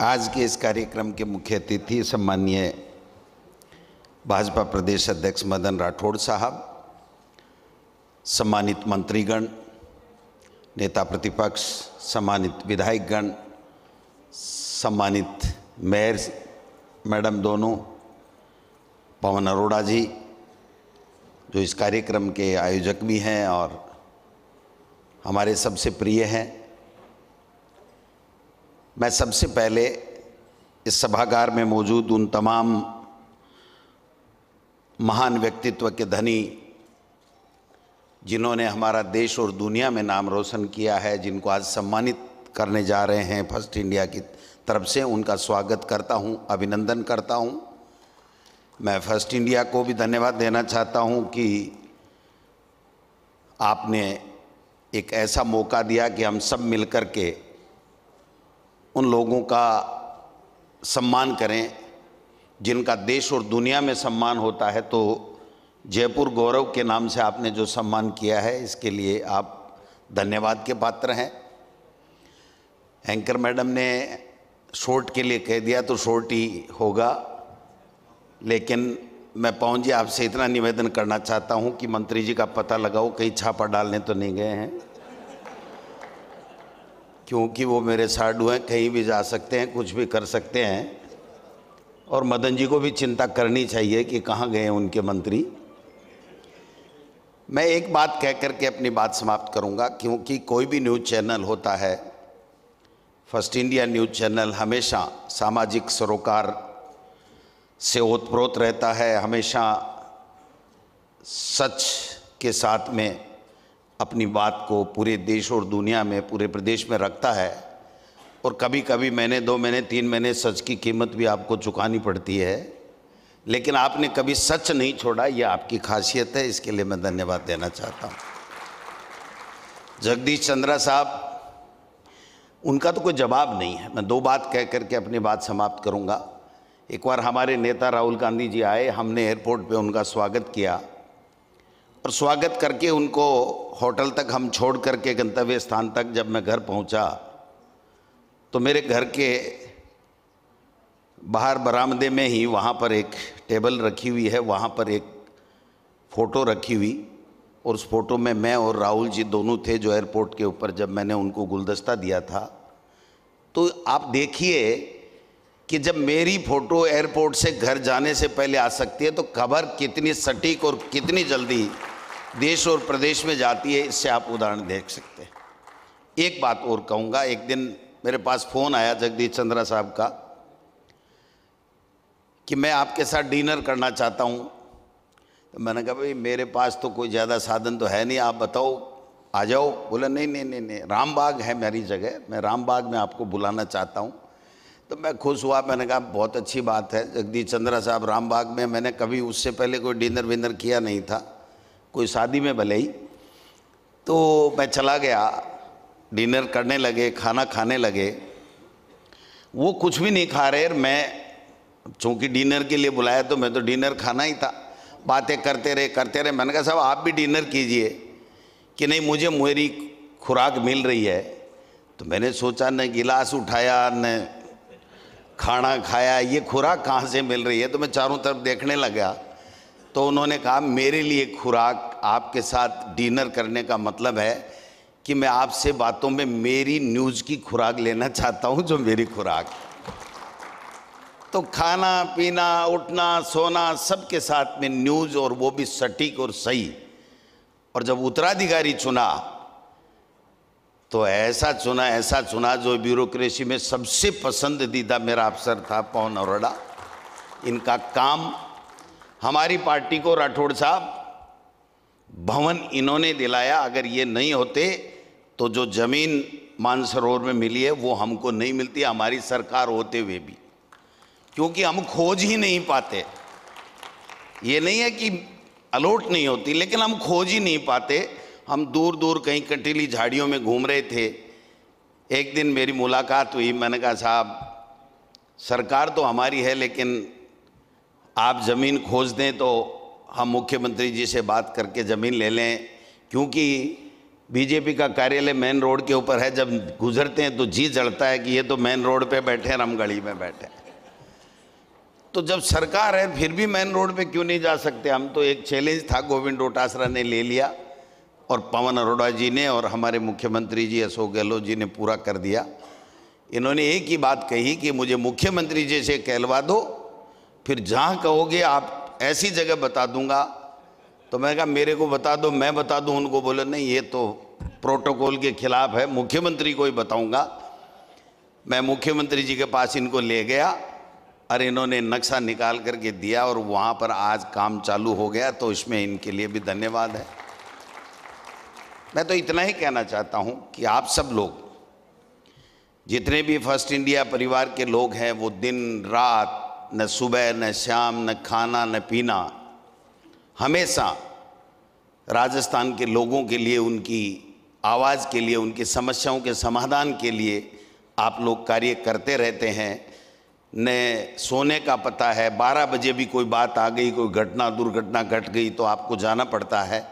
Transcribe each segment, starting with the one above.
आज के इस कार्यक्रम के मुख्य अतिथि सम्मानीय भाजपा प्रदेश अध्यक्ष मदन राठौड़ साहब, सम्मानित मंत्रीगण, नेता प्रतिपक्ष, सम्मानित विधायकगण, सम्मानित मेयर मैडम दोनों, पवन अरोड़ा जी जो इस कार्यक्रम के आयोजक भी हैं और हमारे सबसे प्रिय हैं। मैं सबसे पहले इस सभागार में मौजूद उन तमाम महान व्यक्तित्व के धनी जिन्होंने हमारा देश और दुनिया में नाम रोशन किया है, जिनको आज सम्मानित करने जा रहे हैं फर्स्ट इंडिया की तरफ से, उनका स्वागत करता हूं, अभिनंदन करता हूं। मैं फर्स्ट इंडिया को भी धन्यवाद देना चाहता हूं कि आपने एक ऐसा मौका दिया कि हम सब मिलकर के उन लोगों का सम्मान करें जिनका देश और दुनिया में सम्मान होता है। तो जयपुर गौरव के नाम से आपने जो सम्मान किया है, इसके लिए आप धन्यवाद के पात्र हैं। एंकर मैडम ने शॉर्ट के लिए कह दिया तो शॉर्ट ही होगा, लेकिन मैं पवन जी आपसे इतना निवेदन करना चाहता हूं कि मंत्री जी का पता लगाओ कहीं छापा डालने तो नहीं गए हैं, क्योंकि वो मेरे साडू हैं, कहीं भी जा सकते हैं, कुछ भी कर सकते हैं। और मदन जी को भी चिंता करनी चाहिए कि कहाँ गए उनके मंत्री। मैं एक बात कह करके अपनी बात समाप्त करूंगा, क्योंकि कोई भी न्यूज़ चैनल होता है, फर्स्ट इंडिया न्यूज़ चैनल हमेशा सामाजिक सरोकार से ओतप्रोत रहता है, हमेशा सच के साथ में अपनी बात को पूरे देश और दुनिया में, पूरे प्रदेश में रखता है। और कभी कभी महीने, 2 महीने, 3 महीने सच की कीमत भी आपको चुकानी पड़ती है, लेकिन आपने कभी सच नहीं छोड़ा, यह आपकी खासियत है, इसके लिए मैं धन्यवाद देना चाहता हूँ। जगदीश चंद्रा साहब, उनका तो कोई जवाब नहीं है, मैं 2 बात कह करके अपनी बात समाप्त करूँगा। एक बार हमारे नेता राहुल गांधी जी आए, हमने एयरपोर्ट पे उनका स्वागत किया और स्वागत करके उनको होटल तक हम छोड़ करके गंतव्य स्थान तक जब मैं घर पहुंचा तो मेरे घर के बाहर बरामदे में ही वहाँ पर एक टेबल रखी हुई है, वहाँ पर एक फ़ोटो रखी हुई, और उस फोटो में मैं और राहुल जी दोनों थे जो एयरपोर्ट के ऊपर जब मैंने उनको गुलदस्ता दिया था। तो आप देखिए कि जब मेरी फ़ोटो एयरपोर्ट से घर जाने से पहले आ सकती है तो खबर कितनी सटीक और कितनी जल्दी देश और प्रदेश में जाती है, इससे आप उदाहरण देख सकते हैं। एक बात और कहूँगा, एक दिन मेरे पास फ़ोन आया जगदीश चंद्रा साहब का कि मैं आपके साथ डिनर करना चाहता हूँ। तो मैंने कहा भाई मेरे पास तो कोई ज़्यादा साधन तो है नहीं, आप बताओ आ जाओ। बोला नहीं नहीं नहीं नहीं, रामबाग है मेरी जगह, मैं रामबाग में आपको बुलाना चाहता हूँ। तो मैं खुश हुआ, मैंने कहा बहुत अच्छी बात है। जगदीश चंद्रा साहब रामबाग में, मैंने कभी उससे पहले कोई डिनर विनर किया नहीं था, कोई शादी में भले ही। तो मैं चला गया, डिनर करने लगे, खाना खाने लगे। वो कुछ भी नहीं खा रहे, मैं चूँकि डिनर के लिए बुलाया तो मैं तो डिनर खाना ही था। बातें करते रहे। मैंने कहा साहब आप भी डिनर कीजिए। कि नहीं मुझे मेरी खुराक मिल रही है। तो मैंने सोचा, न गिलास उठाया न खाना खाया, ये खुराक कहाँ से मिल रही है। तो मैं चारों तरफ देखने लगा। तो उन्होंने कहा मेरे लिए खुराक आपके साथ डिनर करने का मतलब है कि मैं आपसे बातों में मेरी न्यूज़ की खुराक लेना चाहता हूँ, जो मेरी खुराक। तो खाना पीना, उठना सोना, सबके साथ में न्यूज़, और वो भी सटीक और सही। और जब उत्तराधिकारी चुना तो ऐसा चुना जो ब्यूरोक्रेसी में सबसे पसंदीदा मेरा अफसर था, पवन अरोड़ा। इनका काम हमारी पार्टी को, राठौड़ साहब, भवन इन्होंने दिलाया। अगर ये नहीं होते तो जो ज़मीन मानसरोवर में मिली है वो हमको नहीं मिलती, हमारी सरकार होते हुए भी, क्योंकि हम खोज ही नहीं पाते। ये नहीं है कि अलॉट नहीं होती, लेकिन हम खोज ही नहीं पाते। हम दूर दूर कहीं कंटीली झाड़ियों में घूम रहे थे। एक दिन मेरी मुलाकात हुई, मैंने कहा साहब सरकार तो हमारी है, लेकिन आप ज़मीन खोज दें तो हम मुख्यमंत्री जी से बात करके ज़मीन ले लें, क्योंकि बीजेपी का कार्यालय मेन रोड के ऊपर है, जब गुजरते हैं तो जी जलता है कि ये तो मेन रोड पे बैठे हैं, रामगढ़ी में बैठे हैं। तो जब सरकार है फिर भी मेन रोड पे क्यों नहीं जा सकते हम? तो एक चैलेंज था, गोविंद डोटासरा ने ले लिया और पवन अरोड़ा जी ने और हमारे मुख्यमंत्री जी अशोक गहलोत जी ने पूरा कर दिया। इन्होंने एक ही बात कही कि मुझे मुख्यमंत्री जी से कहलवा दो, फिर जहाँ कहोगे आप ऐसी जगह बता दूंगा। तो मैंने कहा मेरे को बता दो, मैं बता दूं उनको। बोले नहीं, ये तो प्रोटोकॉल के खिलाफ है, मुख्यमंत्री को ही बताऊंगा। मैं मुख्यमंत्री जी के पास इनको ले गया और इन्होंने नक्शा निकाल करके दिया और वहाँ पर आज काम चालू हो गया। तो इसमें इनके लिए भी धन्यवाद है। मैं तो इतना ही कहना चाहता हूँ कि आप सब लोग जितने भी फर्स्ट इंडिया परिवार के लोग हैं, वो दिन रात, न सुबह न शाम, न खाना न पीना, हमेशा राजस्थान के लोगों के लिए, उनकी आवाज़ के लिए, उनकी समस्याओं के समाधान के लिए आप लोग कार्य करते रहते हैं। न सोने का पता है, 12 बजे भी कोई बात आ गई, कोई घटना दुर्घटना घट गई तो आपको जाना पड़ता है।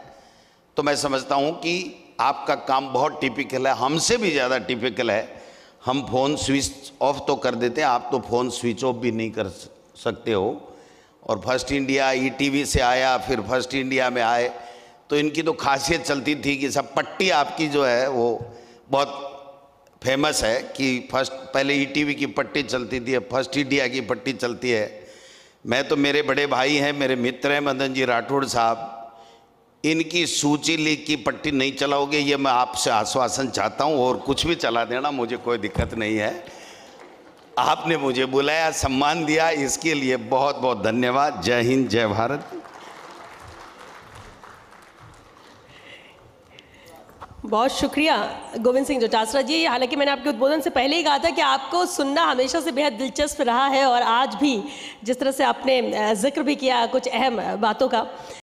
तो मैं समझता हूँ कि आपका काम बहुत टिपिकल है, हमसे भी ज़्यादा टिपिकल है। हम फ़ोन स्विच ऑफ तो कर देते हैं, आप तो फ़ोन स्विच ऑफ भी नहीं कर सकते हो। और फर्स्ट इंडिया ईटीवी से आया, फिर फर्स्ट इंडिया में आए, तो इनकी तो खासियत चलती थी कि सब पट्टी आपकी जो है वो बहुत फेमस है कि फर्स्ट पहले ईटीवी की पट्टी चलती थी, अब फर्स्ट इंडिया की पट्टी चलती है। मैं तो, मेरे बड़े भाई हैं, मेरे मित्र हैं मदन जी राठौड़ साहब, इनकी सूची लीग की पट्टी नहीं चलाओगे, ये मैं आपसे आश्वासन चाहता हूँ। और कुछ भी चला देना, मुझे कोई दिक्कत नहीं है। आपने मुझे बुलाया, सम्मान दिया, इसके लिए बहुत बहुत धन्यवाद। जय हिंद, जय भारत। बहुत शुक्रिया गोविंद सिंह डोटासरा जी। हालांकि मैंने आपके उद्बोधन से पहले ही कहा था कि आपको सुनना हमेशा से बेहद दिलचस्प रहा है और आज भी जिस तरह से आपने जिक्र भी किया कुछ अहम बातों का,